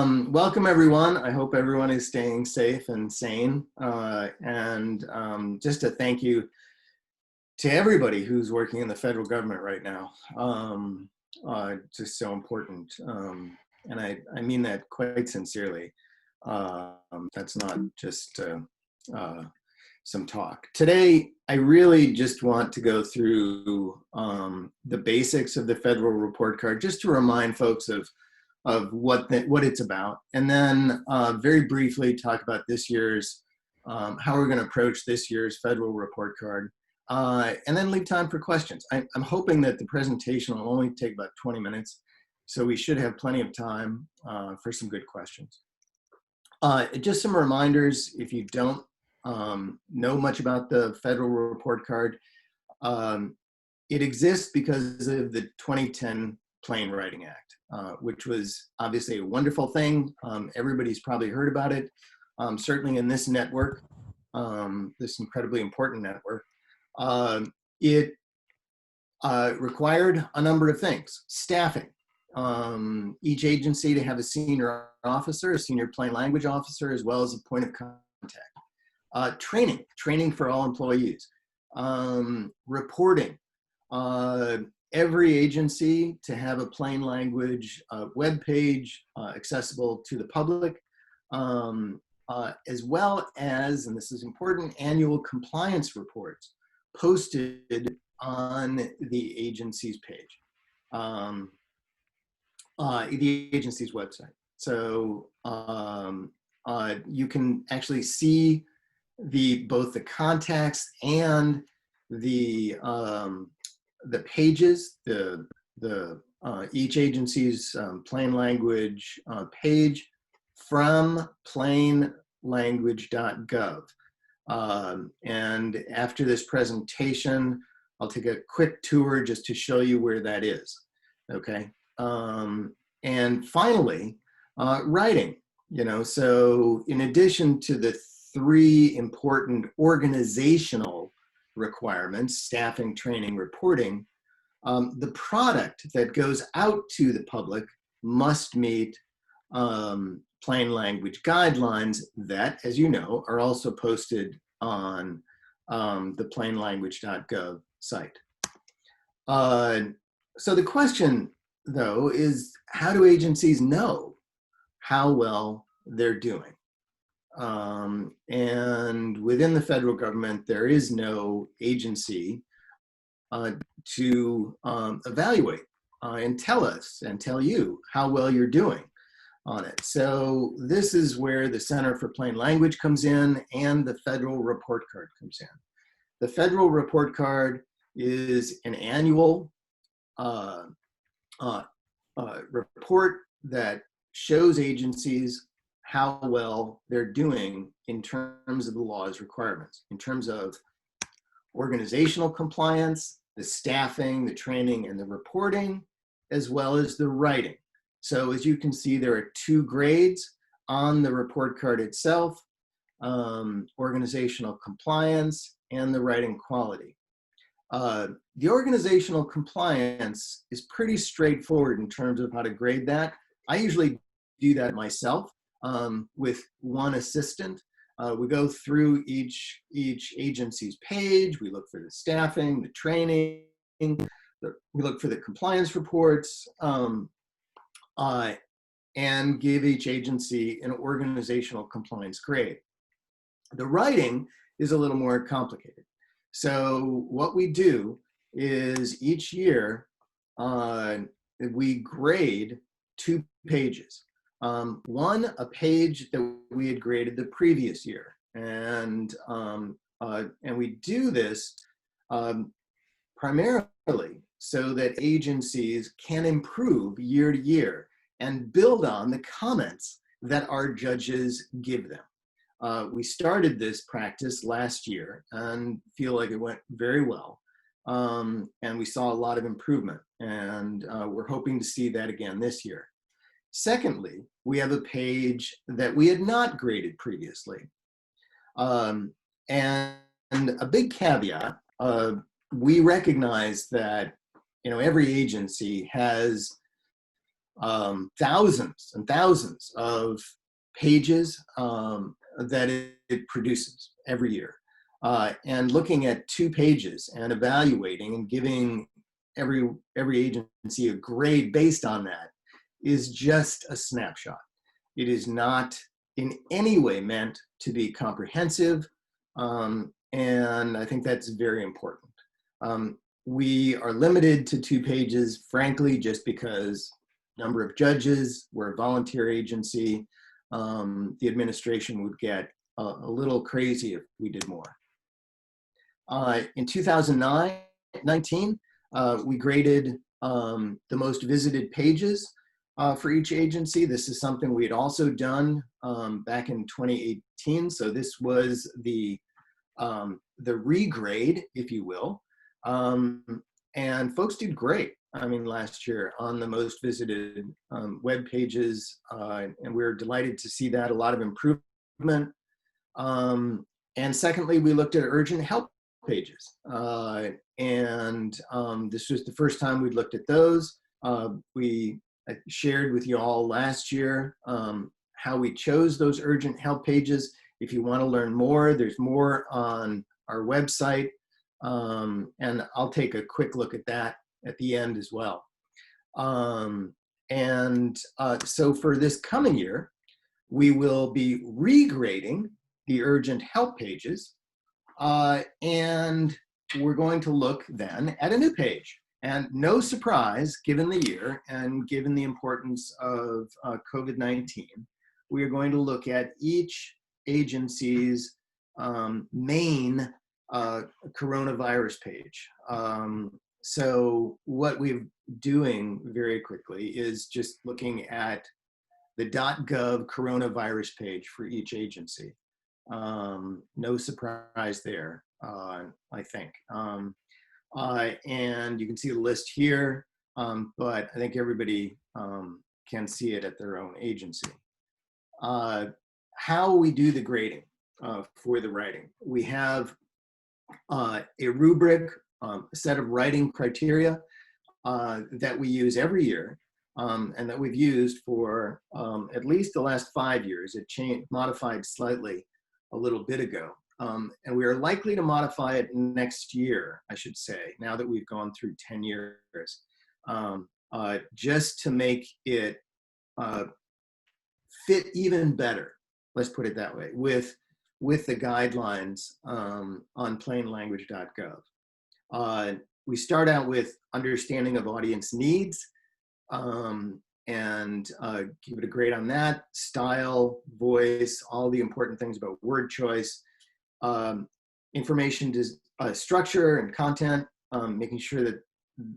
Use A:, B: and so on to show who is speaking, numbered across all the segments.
A: Welcome everyone. I hope everyone is staying safe and sane. Just a thank you to everybody who's working in the federal government right now. Just so important. And I mean that quite sincerely. That's not just some talk. Today, I really just want to go through the basics of the federal report card, just to remind folks of what it's about, and then very briefly talk about this year's, how we're going to approach this year's federal report card, and then leave time for questions. I'm hoping that the presentation will only take about 20 minutes, so we should have plenty of time for some good questions. Just some reminders, if you don't know much about the federal report card, it exists because of the 2010 Plain Writing Act, which was obviously a wonderful thing. Everybody's probably heard about it, certainly in this network, this incredibly important network. It required a number of things. Staffing, each agency to have a senior officer, a senior plain language officer, as well as a point of contact. Training for all employees. Reporting. Every agency to have a plain language web page accessible to the public, as well as, and this is important, annual compliance reports posted on the agency's page, the agency's website. So you can actually see both the context and the pages, each agency's plain language page from plainlanguage.gov. And after this presentation, I'll take a quick tour just to show you where that is, okay? And finally, writing, so in addition to the three important organizational requirements, staffing, training, reporting, the product that goes out to the public must meet plain language guidelines that, as you know, are also posted on the plainlanguage.gov site. So the question, though, is how do agencies know how well they're doing? And within the federal government, there is no agency to evaluate and tell us and tell you how well you're doing on it. So this is where the Center for Plain Language comes in and the federal report card comes in. The federal report card is an annual report that shows agencies how well they're doing in terms of the law's requirements, in terms of organizational compliance, the staffing, the training, and the reporting, as well as the writing. So as you can see, there are two grades on the report card itself, organizational compliance and the writing quality. The organizational compliance is pretty straightforward in terms of how to grade that. I usually do that myself. With one assistant. We go through each agency's page. We look for the staffing, the training, we look for the compliance reports, and give each agency an organizational compliance grade. The writing is a little more complicated. So what we do is each year we grade 2 pages. One, a page that we had graded the previous year, and we do this primarily so that agencies can improve year to year and build on the comments that our judges give them. We started this practice last year and feel like it went very well, and we saw a lot of improvement, and we're hoping to see that again this year. Secondly, we have a page that we had not graded previously. And a big caveat, we recognize that every agency has thousands and thousands of pages that it produces every year. And looking at 2 pages and evaluating and giving every agency a grade based on that is just a snapshot. It is not in any way meant to be comprehensive, and I think that's very important. We are limited to 2 pages, frankly, just because number of judges, we're a volunteer agency. The administration would get a little crazy if we did more. In 2019, we graded the most visited pages for each agency. This is something we had also done back in 2018. So this was the regrade, if you will. And folks did great. I mean, last year on the most visited web pages, and we're delighted to see that, a lot of improvement. And secondly, we looked at urgent help pages. This was the first time we'd looked at those. We shared with you all last year how we chose those urgent help pages. If you want to learn more, there's more on our website. And I'll take a quick look at that at the end as well. So for this coming year, we will be regrading the urgent help pages, and we're going to look then at a new page. And no surprise, given the year and given the importance of COVID-19, we are going to look at each agency's main coronavirus page. So what we're doing very quickly is just looking at the .gov coronavirus page for each agency. No surprise there, I think. And you can see the list here, but I think everybody can see it at their own agency. How we do the grading for the writing. We have a rubric, a set of writing criteria that we use every year, and that we've used for at least the last 5 years. It modified slightly a little bit ago. And we are likely to modify it next year, I should say, now that we've gone through 10 years, just to make it fit even better, let's put it that way, with the guidelines on plainlanguage.gov. We start out with understanding of audience needs, and give it a grade on that. Style, voice, all the important things about word choice, information structure and content, making sure that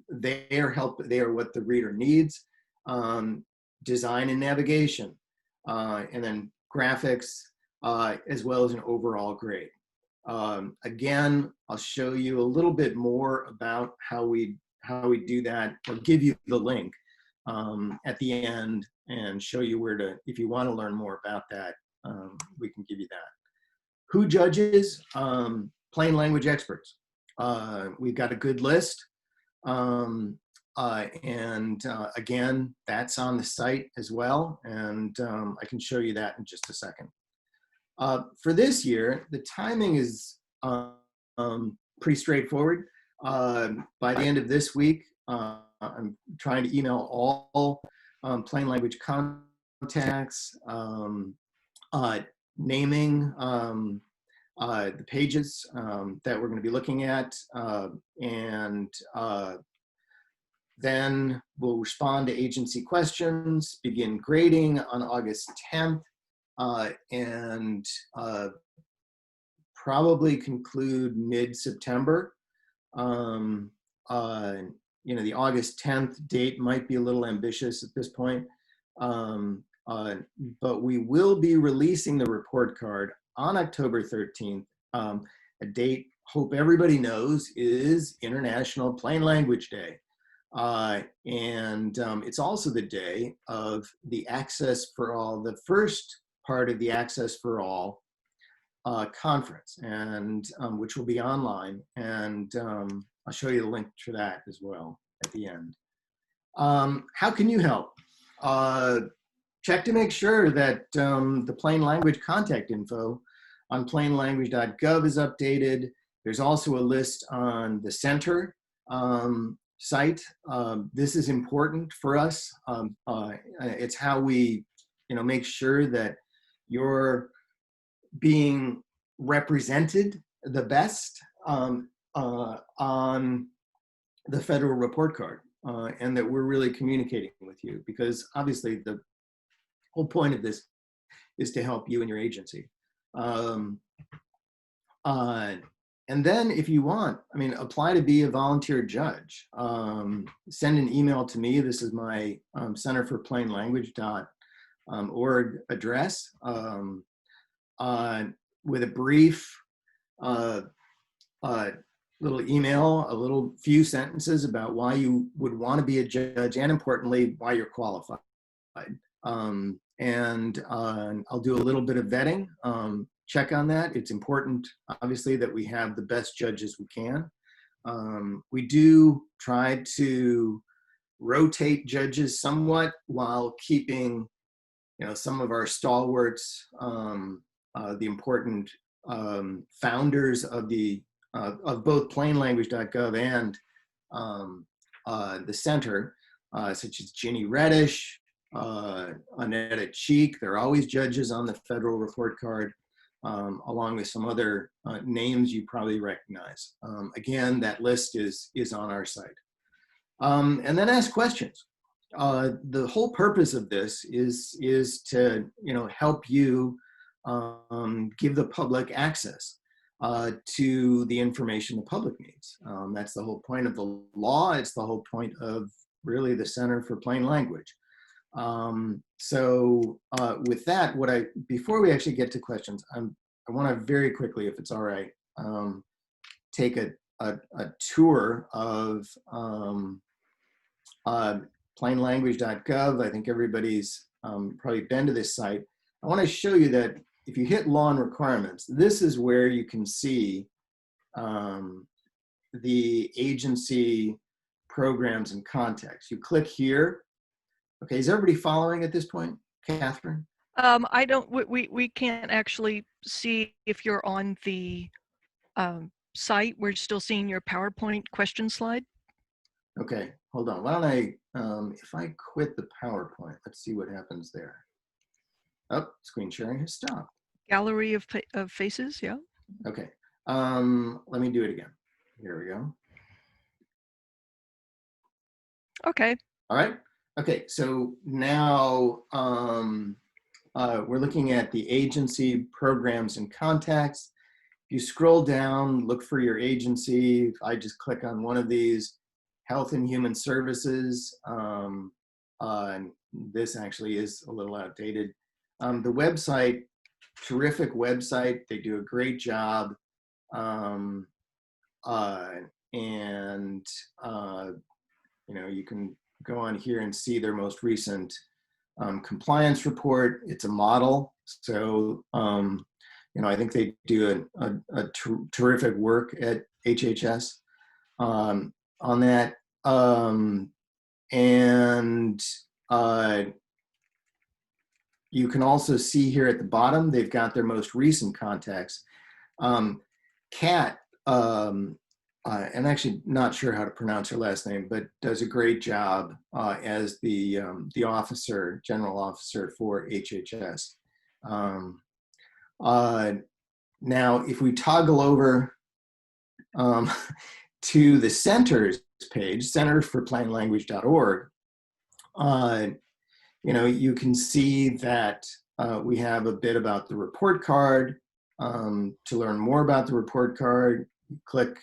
A: they are what the reader needs, design and navigation, and then graphics, as well as an overall grade. Again, I'll show you a little bit more about how we do that, or give you the link at the end and show you where to, if you want to learn more about that, we can give you that. Who judges? Plain language experts. We've got a good list. Again, that's on the site as well. And I can show you that in just a second. For this year, the timing is pretty straightforward. By the end of this week, I'm trying to email all plain language contacts, naming the pages that we're going to be looking at, and then we'll respond to agency questions, begin grading on August 10th, and probably conclude mid-September. You know, the August 10th date might be a little ambitious at this point, but we will be releasing the report card on October 13th. A date, hope everybody knows, is International Plain Language Day. It's also the day of the Access for All, the first part of the Access for All conference, and which will be online. And I'll show you the link to that as well at the end. How can you help? check to make sure that the plain language contact info on plainlanguage.gov is updated. There's also a list on the center site. This is important for us. It's how we, make sure that you're being represented the best on the federal report card, and that we're really communicating with you, because obviously the whole point of this is to help you and your agency. And then if you want, apply to be a volunteer judge. Send an email to me. This is my Center for Plain Language.org address, with a brief little email, a little few sentences about why you would want to be a judge, and importantly, why you're qualified. And I'll do a little bit of vetting. Check on that. It's important, obviously, that we have the best judges we can. We do try to rotate judges somewhat while keeping, some of our stalwarts, the important founders of both plainlanguage.gov and the center, such as Ginny Reddish, Annetta Cheek. They're always judges on the federal report card, along with some other names you probably recognize. Again, that list is on our site. And then ask questions. The whole purpose of this is to help you give the public access to the information the public needs. That's the whole point of the law. It's the whole point of really the Center for Plain Language. So with that, before we actually get to questions, I want to very quickly, if it's all right, take a tour of plainlanguage.gov. I think everybody's probably been to this site. I want to show you that if you hit law and requirements, this is where you can see the agency programs and contacts. You click here. Okay, is everybody following at this point, Catherine?
B: I don't, we can't actually see if you're on the site. We're still seeing your PowerPoint question slide.
A: Okay, hold on. Why don't I, if I quit the PowerPoint, let's see what happens there. Oh, screen sharing has stopped.
B: Gallery of faces, yeah.
A: Okay, let me do it again. Here we go.
B: Okay.
A: All right. Okay, so now we're looking at the agency programs and contacts. If you scroll down, look for your agency. If I just click on one of these, Health and Human Services. This actually is a little outdated. The website, terrific website. They do a great job. You can go on here and see their most recent compliance report. It's a model. So, I think they do a terrific work at HHS on that. You can also see here at the bottom, they've got their most recent contacts. Kat, I'm actually not sure how to pronounce her last name, but does a great job as the officer, general officer for HHS. Now, if we toggle over to the center's page, centerforplainlanguage.org, you can see that we have a bit about the report card. To learn more about the report card, you click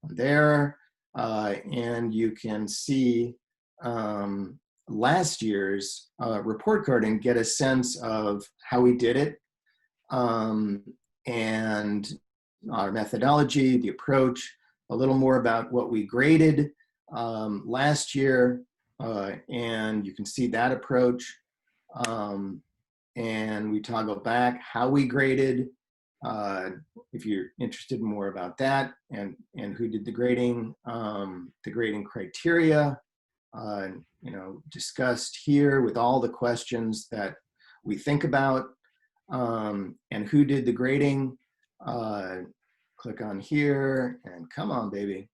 A: there, and you can see last year's report card and get a sense of how we did it, and our methodology, the approach, a little more about what we graded last year, and you can see that approach. And we toggle back how we graded, if you're interested in more about that, and who did the grading criteria, you know, discussed here with all the questions that we think about, and who did the grading. Click on here and come on, baby.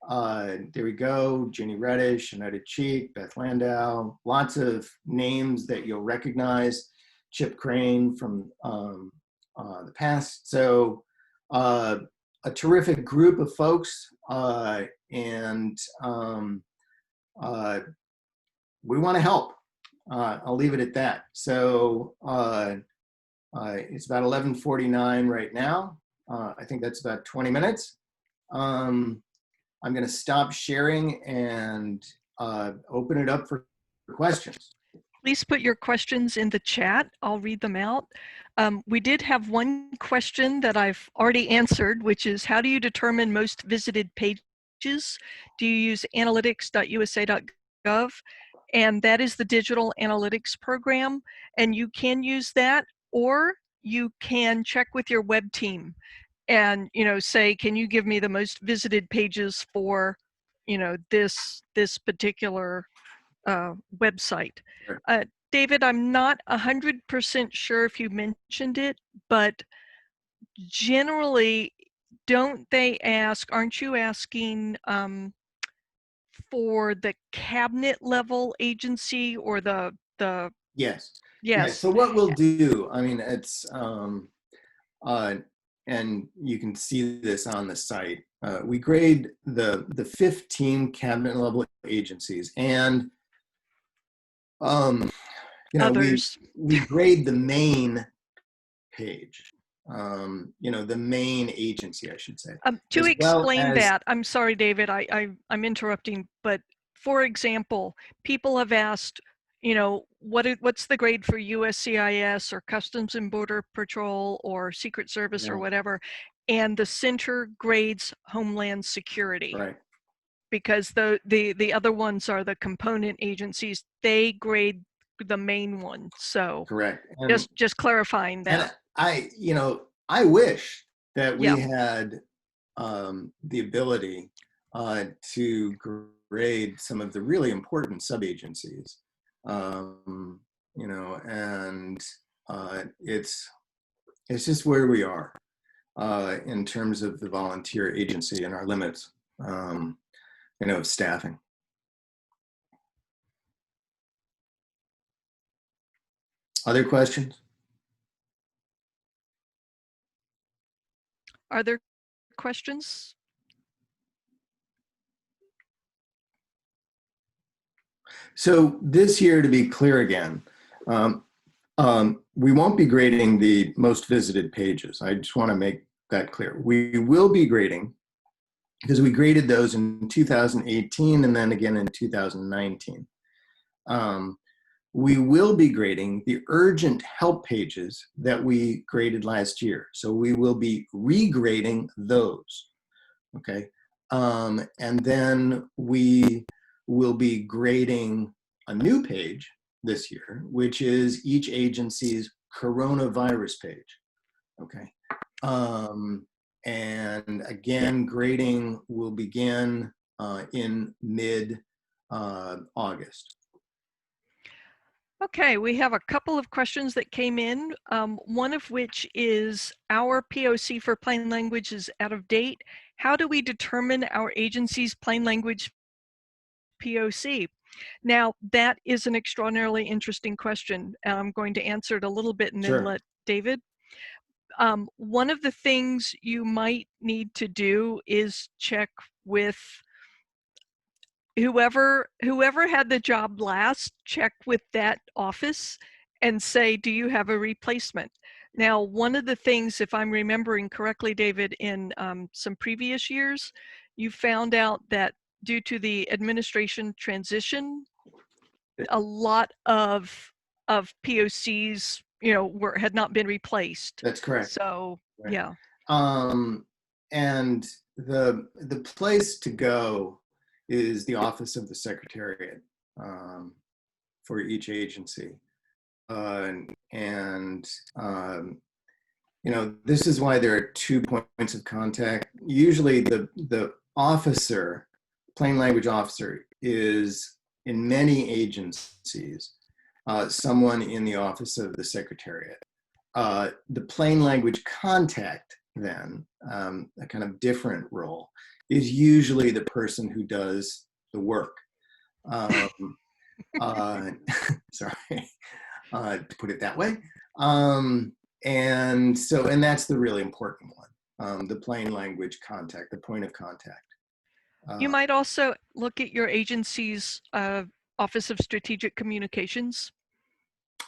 A: There we go. Ginny Reddish, United Cheek, Beth Landau, lots of names that you'll recognize. Chip Crane from the past. So a terrific group of folks, and we want to help. I'll leave it at that. So it's about 11:49 right now. I think that's about 20 minutes. I'm going to stop sharing and open it up for questions.
B: Please put your questions in the chat. I'll read them out. We did have one question that I've already answered, which is how do you determine most visited pages? Do you use analytics.usa.gov? And that is the digital analytics program. And you can use that, or you can check with your web team and, you know, say, can you give me the most visited pages for, you know, this particular website.
A: Sure.
B: David, I'm not 100% sure if you mentioned it, but generally, don't they ask, aren't you asking for the cabinet level agency or the
A: Yes.
B: yes.
A: So what we'll do, I mean, it's, and you can see this on the site. We grade the 15 cabinet level agencies, and you know,
B: Others.
A: we grade the main page, you know, the main agency, I should say.
B: To explain
A: well as,
B: that, I'm sorry, David, I'm interrupting, but for example, people have asked, you know, what's the grade for USCIS or Customs and Border Patrol or Secret Service or whatever, and the center grades Homeland Security.
A: Right.
B: Because the other ones are the component agencies. They grade the main one. So
A: correct. And,
B: just clarifying that.
A: And you know, I wish that we had the ability to grade some of the really important sub-agencies, you know, and it's just where we are in terms of the volunteer agency and our limits, you know, of staffing. Other questions?
B: Are there questions?
A: So this year, to be clear again, we won't be grading the most visited pages. I just want to make that clear. We will be grading, because we graded those in 2018 and then again in 2019. We will be grading the urgent help pages that we graded last year. So we will be regrading those, okay? And then we will be grading a new page this year, which is each agency's coronavirus page, okay? And again, grading will begin in mid-August.
B: Okay, we have a couple of questions that came in, one of which is our POC for plain language is out of date. How do we determine our agency's plain language POC? Now, that is an extraordinarily interesting question. I'm going to answer it a little bit and then let David. One of the things you might need to do is check with whoever had the job last, check with that office and say, do you have a replacement? Now, one of the things, if I'm remembering correctly, David, in some previous years, you found out that due to the administration transition, a lot of POCs, you know, had not been replaced.
A: That's correct.
B: So,
A: right.
B: Yeah.
A: And the place to go is the Office of the Secretariat for each agency. You know, this is why there are 2 points of contact. Usually the officer, plain language officer, is in many agencies, someone in the office of the secretariat. The plain language contact then, a kind of different role, is usually the person who does the work. Um, sorry, to put it that way. And that's the really important one, the plain language contact, the point of contact.
B: You might also look at your agency's Office of Strategic Communications.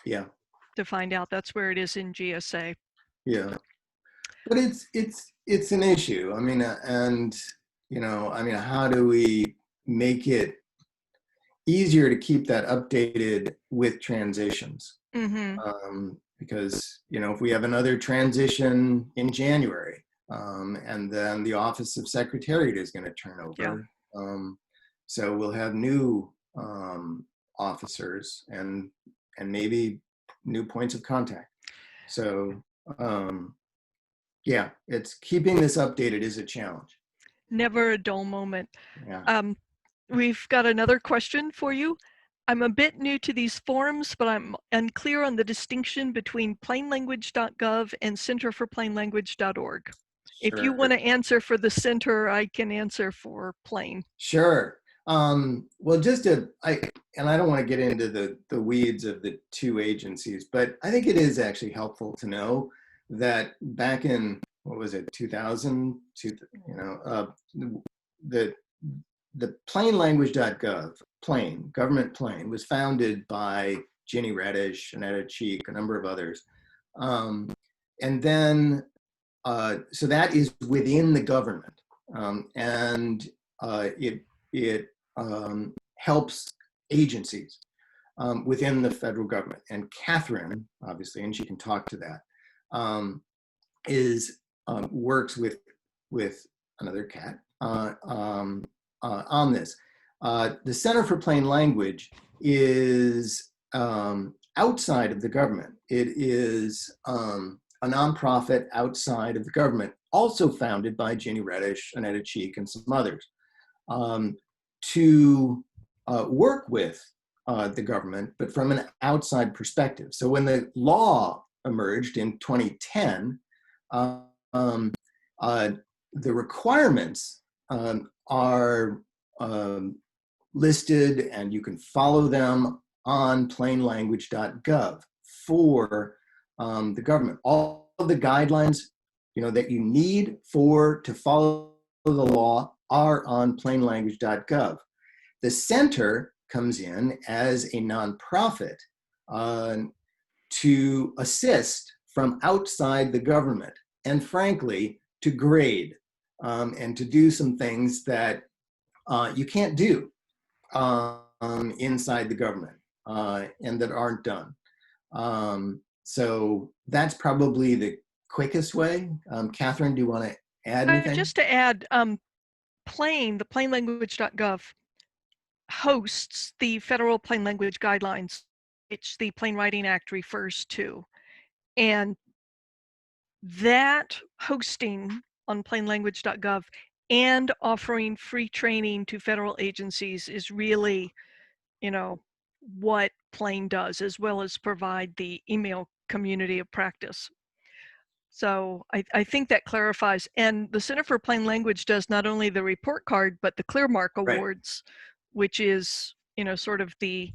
A: Yeah.
B: To find out. That's where it is in GSA.
A: Yeah. But it's an issue. I mean, and how do we make it easier to keep that updated with transitions? Because if we have another transition in January, and then the Office of Secretariat is going to turn over, so we'll have new officers and maybe new points of contact. So yeah, it's keeping this updated is a challenge.
B: Never a dull moment.
A: Yeah.
B: We've got another question for you. I'm a bit new to these forums, but I'm unclear on the distinction between plainlanguage.gov and centerforplainlanguage.org. If you want to answer for the center, I can answer for plain.
A: Sure. Well, I don't want to get into the weeds of the two agencies, but I think it is actually helpful to know that back in, what was it, 2000, the plainlanguage.gov, plain, government plain, was founded by Ginny Reddish, Annetta Cheek, a number of others. And then, so that is within the government. And it helps agencies within the federal government. And Catherine, obviously, and she can talk to that, works with another cat on this. The Center for Plain Language is outside of the government. It is a nonprofit outside of the government, also founded by Ginny Reddish, Annetta Cheek, and some others, to work with the government, but from an outside perspective. So when the law emerged in 2010, the requirements are listed, and you can follow them on plainlanguage.gov for the government. All of the guidelines that you need to follow the law are on plainlanguage.gov. The center comes in as a nonprofit to assist from outside the government, and frankly, to grade and to do some things that you can't do inside the government and that aren't done. So that's probably the quickest way. Catherine, do you want to add anything?
B: Just to add, the plainlanguage.gov hosts the federal plain language guidelines, which the Plain Writing Act refers to. And that hosting on plainlanguage.gov and offering free training to federal agencies is really, what Plain does, as well as provide the email community of practice. So I think that clarifies. And the Center for Plain Language does not only the report card, but the Clearmark Awards, which is, sort of the,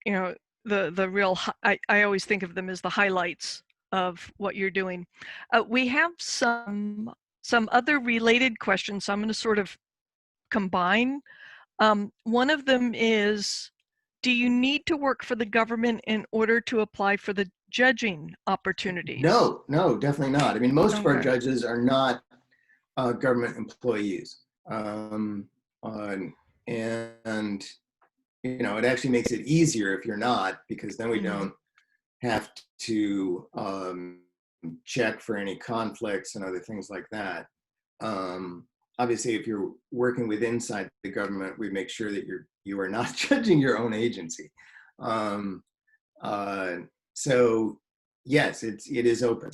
B: the real, I always think of them as the highlights of what you're doing. We have some other related questions, so I'm going to sort of combine. One of them is, do you need to work for the government in order to apply for the judging opportunities?
A: No, definitely not. I mean, most of our judges are not government employees. And it actually makes it easier if you're not, because then we don't have to check for any conflicts and other things like that. Obviously, if you're working with inside the government, we make sure that you are not judging your own agency. So yes, it is open.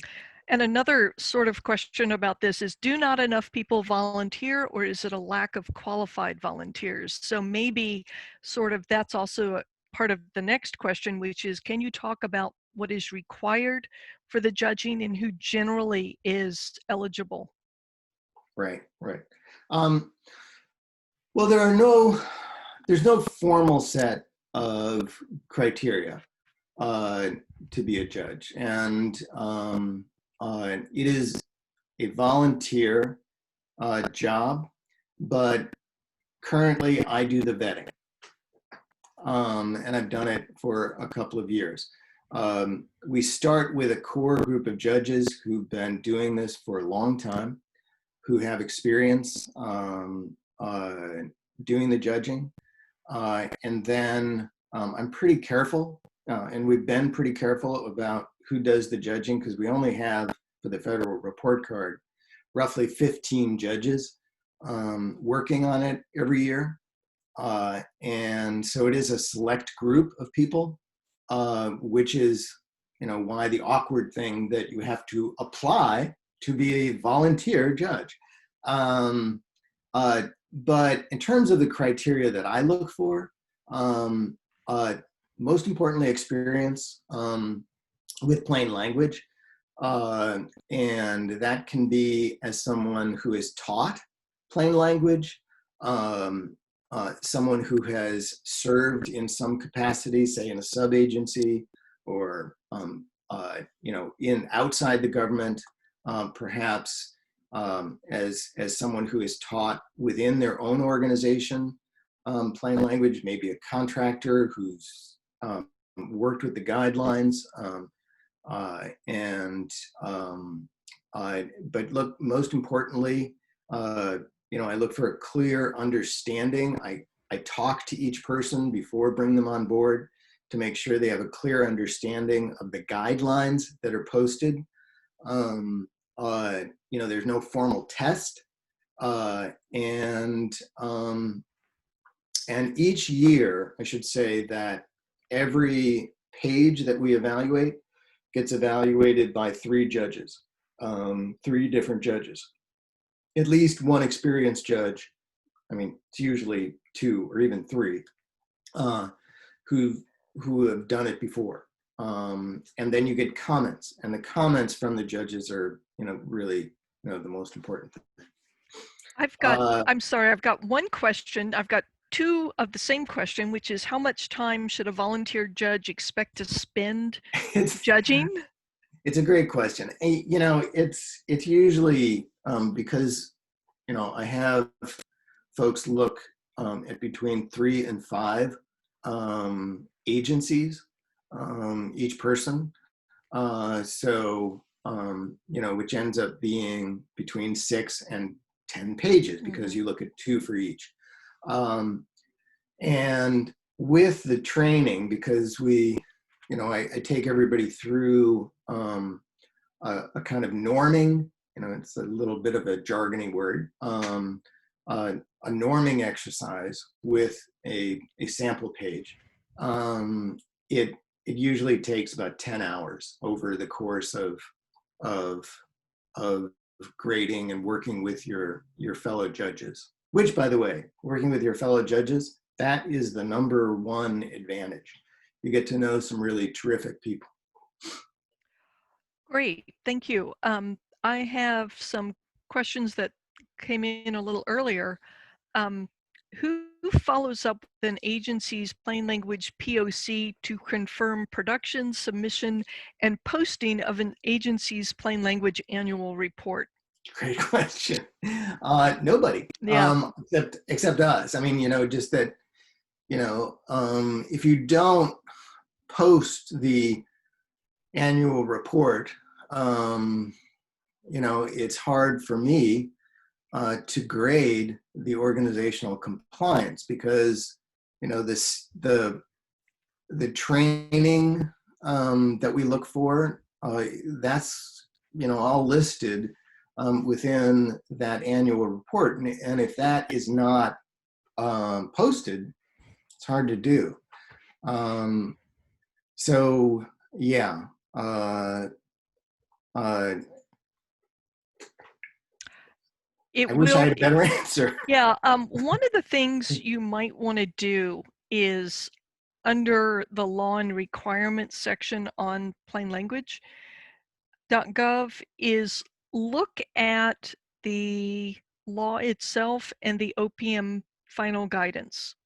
B: And another sort of question about this is, do not enough people volunteer, or is it a lack of qualified volunteers? So maybe sort of that's also a part of the next question, which is, can you talk about what is required for the judging and who generally is eligible?
A: Right, right. Well, there's no formal set of criteria uh, to be a judge, and it is a volunteer job, but currently I do the vetting, and I've done it for a couple of years. We start with a core group of judges who've been doing this for a long time, who have experience doing the judging. And then I'm pretty careful, and we've been pretty careful about who does the judging, because we only have, for the federal report card, roughly 15 judges working on it every year. And so it is a select group of people, which is, why the awkward thing that you have to apply to be a volunteer judge. Um, but in terms of the criteria that I look for, um, uh, most importantly, experience with plain language. And that can be as someone who is taught plain language, someone who has served in some capacity, say in a sub-agency, or in outside the government, perhaps as someone who is taught within their own organization plain language, maybe a contractor who's worked with the guidelines. But look, most importantly, I look for a clear understanding. I talk to each person before bringing them on board to make sure they have a clear understanding of the guidelines that are posted. There's no formal test. And each year, I should say that every page that we evaluate gets evaluated by 3 judges, 3 different judges, at least one experienced judge. I mean, it's usually 2 or even 3 who have done it before. And then you get comments, and the comments from the judges are, really, the most important thing.
B: I'm sorry, I've got one question. I've got 2 of the same question, which is, how much time should a volunteer judge expect to spend judging?
A: It's a great question. It's usually because, I have folks look at between 3 and 5 agencies, each person. Which ends up being between 6 and 10 pages, because you look at 2 for each. And with the training, because I take everybody through a kind of norming, it's a little bit of a jargony word, a norming exercise with a sample page. It usually takes about 10 hours over the course of grading and working with your fellow judges, which, by the way, working with your fellow judges, that is the #1 advantage. You get to know some really terrific people.
B: Great, thank you. I have some questions that came in a little earlier. Who follows up with an agency's plain language POC to confirm production, submission, and posting of an agency's plain language annual report?
A: Great question. Nobody,
B: Yeah.
A: except us. I mean, just that, if you don't post the annual report, it's hard for me to grade the organizational compliance, because the training that we look for, that's all listed within that annual report, and if that is not posted, it's hard to do. So yeah.
B: It
A: I wish I
B: will,
A: had a better answer.
B: yeah. One of the things you might want to do is under the law and requirements section on plain language.gov is look at the law itself and the OPM final guidance.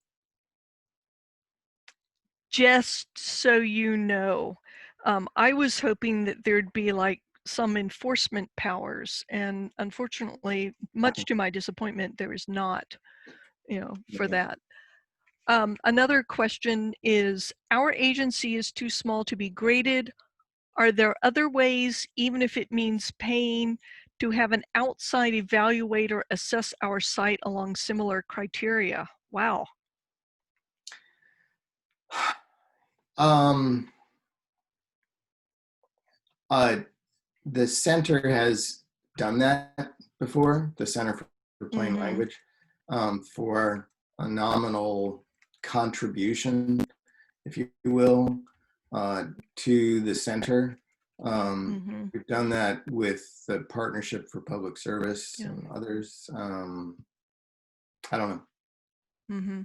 B: Just so you know, I was hoping that there'd be like some enforcement powers, and unfortunately, much to my disappointment, there is not, for
A: Yeah.
B: that. Another question is, our agency is too small to be graded. Are there other ways, even if it means paying, to have an outside evaluator assess our site along similar criteria? Wow.
A: Um, uh, the center has done that before, the Center for Plain
B: Mm-hmm.
A: Language, for a nominal contribution, if you will, to the center.
B: Mm-hmm.
A: We've done that with the Partnership for Public Service
B: Yeah.
A: and others. I don't know.
B: Mm-hmm.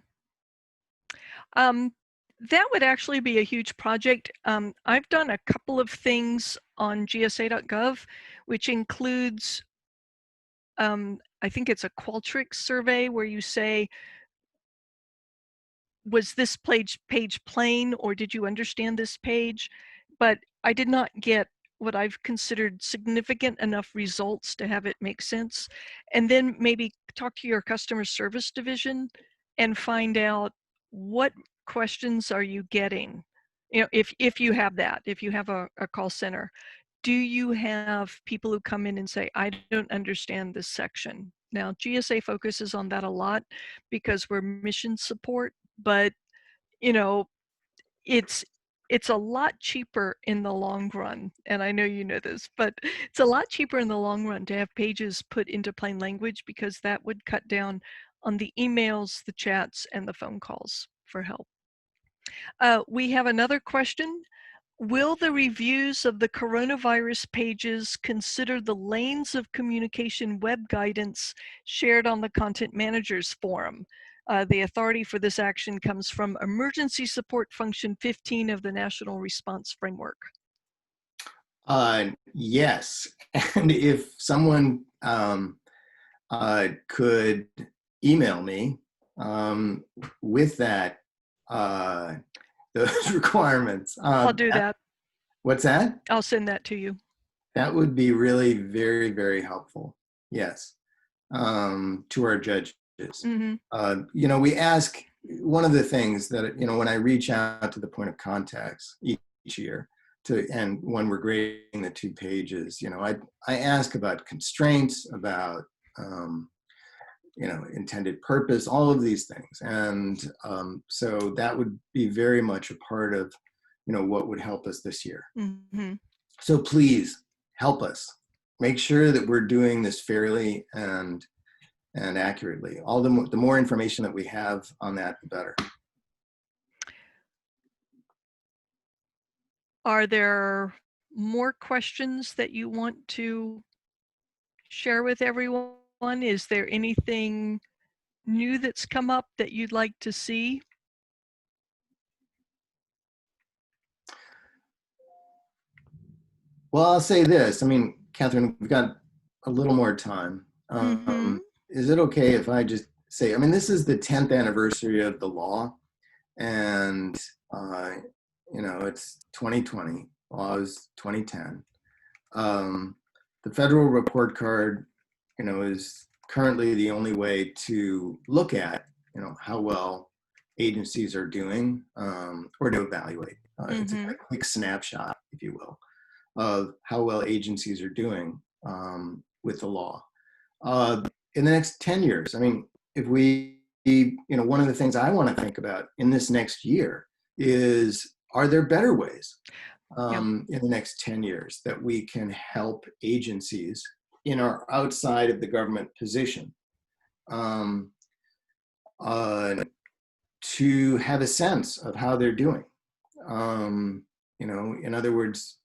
B: That would actually be a huge project. I've done a couple of things on gsa.gov, which includes, I think it's a Qualtrics survey where you say, was this page plain, or did you understand this page? But I did not get what I've considered significant enough results to have it make sense. And then maybe talk to your customer service division and find out what questions are you getting. If you have that, if you have a call center, do you have people who come in and say, I don't understand this section? Now, GSA focuses on that a lot because we're mission support, but you know, it's it's a lot cheaper in the long run, and I know you know this, but it's a lot cheaper in the long run to have pages put into plain language, because that would cut down on the emails, the chats, and the phone calls for help. We have another question. Will the reviews of the coronavirus pages consider the lanes of communication web guidance shared on the Content Managers Forum? The authority for this action comes from Emergency Support Function 15 of the National Response Framework.
A: Yes, and if someone could email me with that those requirements.
B: I'll do that.
A: What's that?
B: I'll send that to you.
A: That would be really very, very helpful. Yes, to our judges.
B: Mm-hmm.
A: We ask, one of the things that, when I reach out to the point of contacts each year and when we're grading the 2 pages, I ask about constraints, about, intended purpose, all of these things. And so that would be very much a part of, what would help us this year.
B: Mm-hmm.
A: So please help us. Make sure that we're doing this fairly and accurately. The more information that we have on that, the better.
B: Are there more questions that you want to share with everyone? Is there anything new that's come up that you'd like to see?
A: Well, I'll say this. I mean, Catherine, we've got a little more time.
B: Mm-hmm.
A: Is it okay if I just say, I mean, this is the 10th anniversary of the law, and it's 2020. Law is 2010. The federal report card, is currently the only way to look at, how well agencies are doing, or to evaluate. It's a quick snapshot, if you will, of how well agencies are doing with the law. In the next 10 years, I mean, if one of the things I want to think about in this next year is, are there better ways in the next 10 years that we can help agencies in our outside of the government position to have a sense of how they're doing? In other words,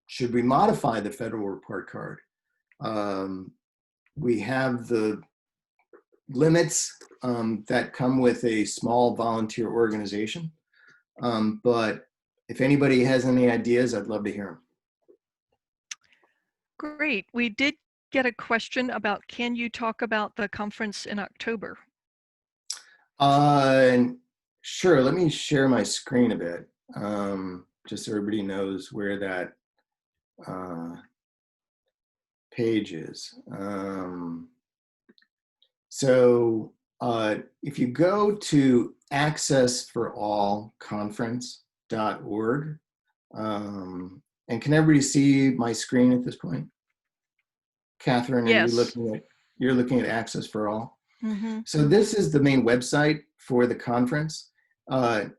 A: should we modify the federal report card we have the limits that come with a small volunteer organization. But if anybody has any ideas, I'd love to hear them.
B: Great. We did get a question about, can you talk about the conference in October?
A: Sure, let me share my screen a bit, just so everybody knows where that page is. So if you go to accessforallconference.org, and can everybody see my screen at this point? Catherine,
B: Yes.
A: you're looking at Access for All?
B: Mm-hmm.
A: So this is the main website for the conference.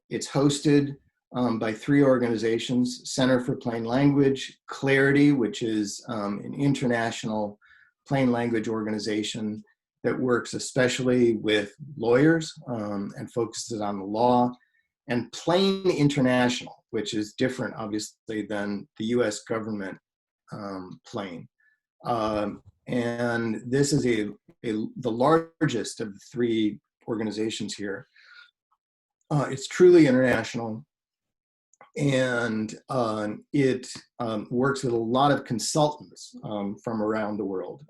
A: It's hosted by 3 organizations: Center for Plain Language, Clarity, which is an international plain language organization that works especially with lawyers and focuses on the law, and Plain International, which is different, obviously, than the US government Plain. And this is the largest of the 3 organizations here. It's truly international, and it works with a lot of consultants from around the world,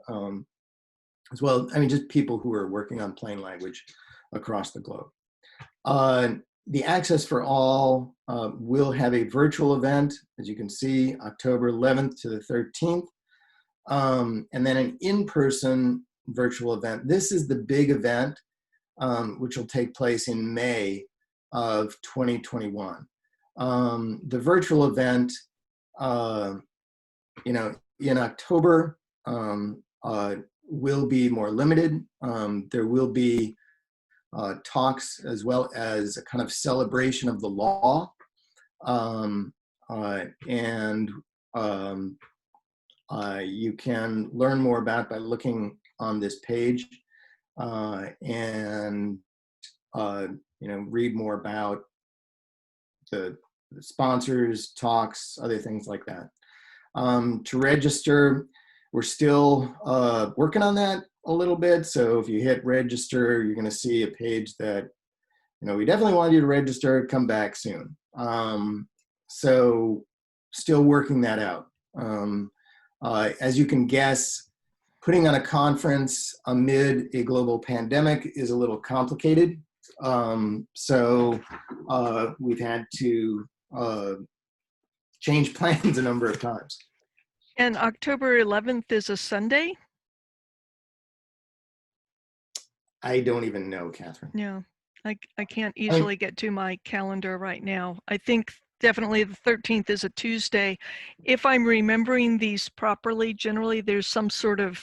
A: as well. I mean, just people who are working on plain language across the globe. The Access for All will have a virtual event, as you can see, October 11th to the 13th. And then an in-person virtual event. This is the big event, which will take place in May of 2021. The virtual event, in October, will be more limited. There will be talks, as well as a kind of celebration of the law, and you can learn more about it by looking on this page, and read more about the sponsors, talks, other things like that. To register, we're still working on that a little bit. So if you hit register, you're going to see a page that, we definitely want you to register, come back soon. So still working that out. As you can guess, putting on a conference amid a global pandemic is a little complicated. So we've had to change plans a number of times.
B: And October 11th is a Sunday?
A: I don't even know, Catherine.
B: Yeah, I can't easily get to my calendar right now. I think definitely the 13th is a Tuesday. If I'm remembering these properly, generally there's some sort of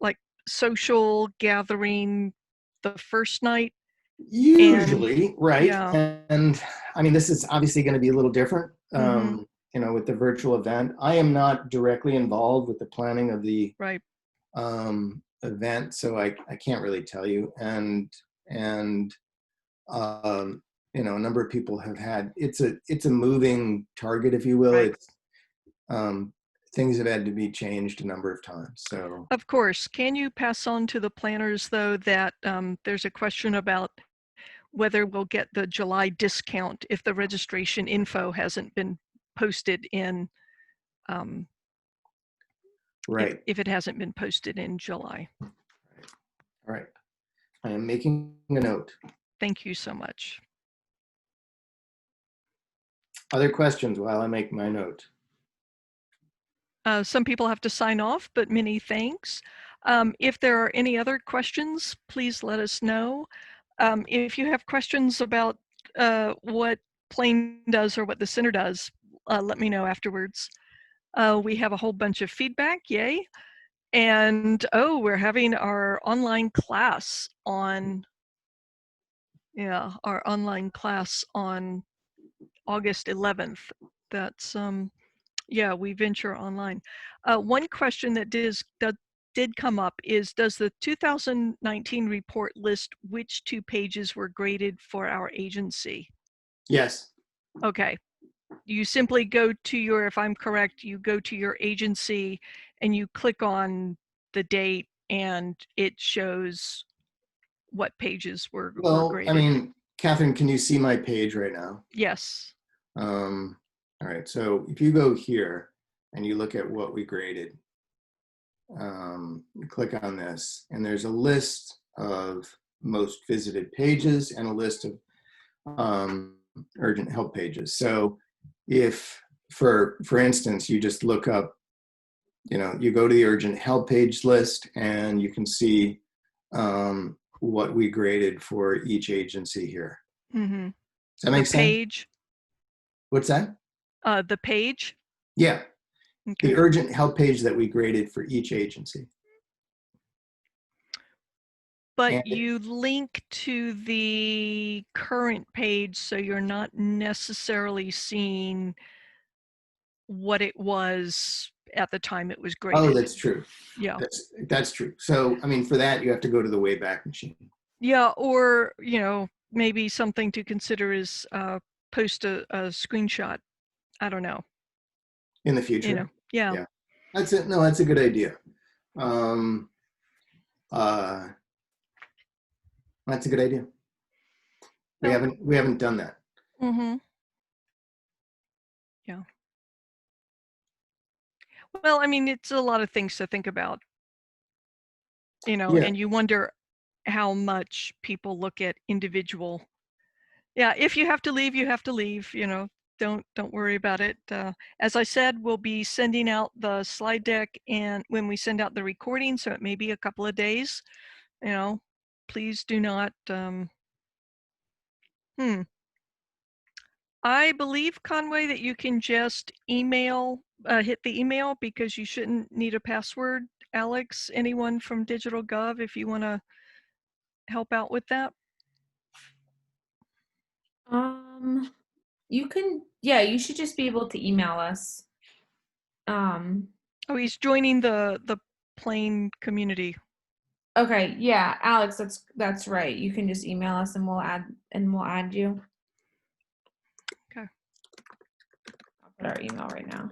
B: like social gathering the first night.
A: Usually, right.
B: Yeah.
A: And I mean, this is obviously going to be a little different, with the virtual event. I am not directly involved with the planning of the
B: Right.
A: Event, so I can't really tell you. And a number of people have had, it's a moving target, if you will.
B: Right.
A: It's things have had to be changed a number of times. So
B: of course, can you pass on to the planners though that there's a question about whether we'll get the July discount if the registration info hasn't been posted in
A: right.
B: if it hasn't been posted in July.
A: All right. I am making a note.
B: Thank you so much.
A: Other questions while I make my note?
B: Some people have to sign off, but many thanks. If there are any other questions, please let us know. If you have questions about what Plain does or what the center does, let me know afterwards. We have a whole bunch of feedback, yay. And we're having our online class on, our online class on August 11th. That's, we venture online. One question that did come up is, does the 2019 report list which 2 pages were graded for our agency?
A: Yes.
B: Okay. You simply go to your, if I'm correct, you go to your agency and you click on the date and it shows what pages were
A: Well, I
B: graded.
A: mean, Catherine, can you see my page right now?
B: Yes.
A: All right, so if you go here and you look at what we graded, you click on this, and there's a list of most visited pages and a list of urgent help pages. So if, for instance, you just look up, you go to the urgent help page list and you can see what we graded for each agency here.
B: Mm-hmm.
A: Does that
B: The
A: make sense?
B: page.
A: What's that?
B: The page.
A: Yeah,
B: Okay.
A: the urgent help page that we graded for each agency.
B: But
A: And
B: you link to the current page, so you're not necessarily seeing what it was at the time it was graded.
A: oh, that's true.
B: Yeah.
A: That's true. So, I mean, for that, you have to go to the Wayback Machine.
B: Yeah, or, maybe something to consider is post a screenshot. I don't know.
A: In the future.
B: Yeah.
A: Yeah. That's it. No, that's a good idea. Um, that's a good idea. We
B: Well,
A: haven't done that.
B: mm-hmm. Yeah. Well, I mean, it's a lot of things to think about,
A: Yeah.
B: and you wonder how much people look at individual. Yeah, if you have to leave, you have to leave, don't worry about it. As I said, we'll be sending out the slide deck and when we send out the recording, so it may be a couple of days, please do not, I believe, Conway, that you can just hit the email because you shouldn't need a password. Alex, anyone from DigitalGov, if you want to help out with that?
C: You can, yeah, you should just be able to email us.
B: Oh, he's joining the plain community.
C: Okay, yeah, Alex, that's right. You can just email us and we'll add you.
B: Okay.
C: I'll put our email right now.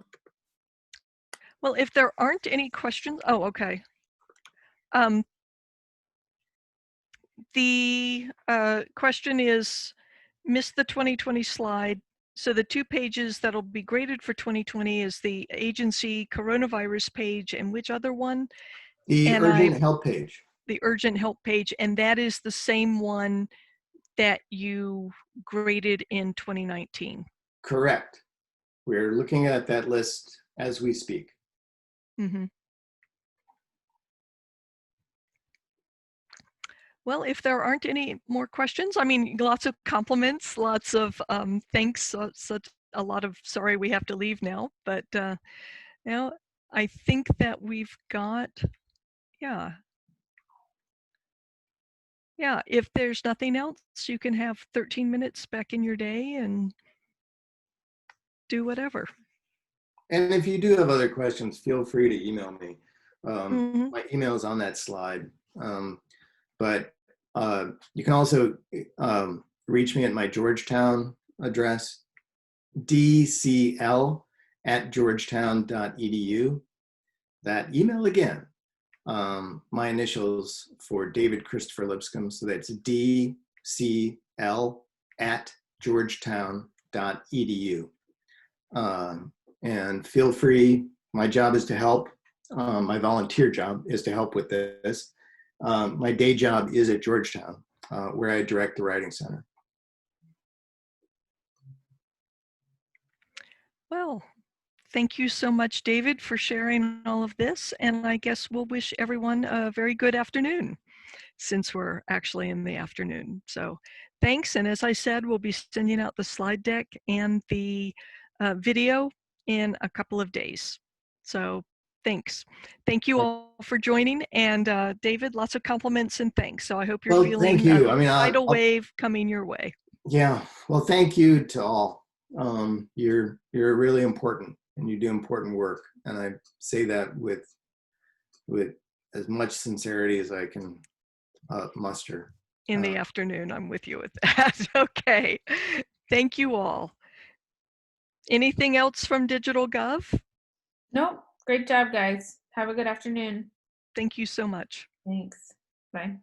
B: Well, if there aren't any questions, oh, okay. The question is, missed the 2020 slide. So the 2 pages that'll be graded for 2020 is the agency coronavirus page and which other one?
A: The
B: And
A: urgent help page.
B: The urgent help page, and that is the same one that you graded in 2019.
A: Correct. We're looking at that list as we speak.
B: Mm-hmm. Well, if there aren't any more questions, I mean, lots of compliments, lots of thanks, such a lot of sorry we have to leave now, but I think that we've got, yeah, if there's nothing else, you can have 13 minutes back in your day and do whatever.
A: And if you do have other questions, feel free to email me.
B: Mm-hmm.
A: My email is on that slide. But you can also reach me at my Georgetown address, dcl@georgetown.edu. That email again, my initials for David Christopher Lipscomb. So that's dcl@georgetown.edu. And feel free, my job is to help. My volunteer job is to help with this. My day job is at Georgetown, where I direct the Writing Center.
B: Well, thank you so much, David, for sharing all of this. And I guess we'll wish everyone a very good afternoon, since we're actually in the afternoon. So thanks. And as I said, we'll be sending out the slide deck and the video in a couple of days. So thanks. Thank you all for joining. And David, lots of compliments and thanks. So I hope you're feeling
A: thank you.
B: a
A: I mean,
B: tidal wave coming your way.
A: Yeah. Well, thank you to all. You're really important, and you do important work. And I say that with as much sincerity as I can muster.
B: In the afternoon, I'm with you with that. Okay. Thank you all. Anything else from DigitalGov?
C: Nope. Great job, guys. Have a good afternoon.
B: Thank you so much.
C: Thanks. Bye.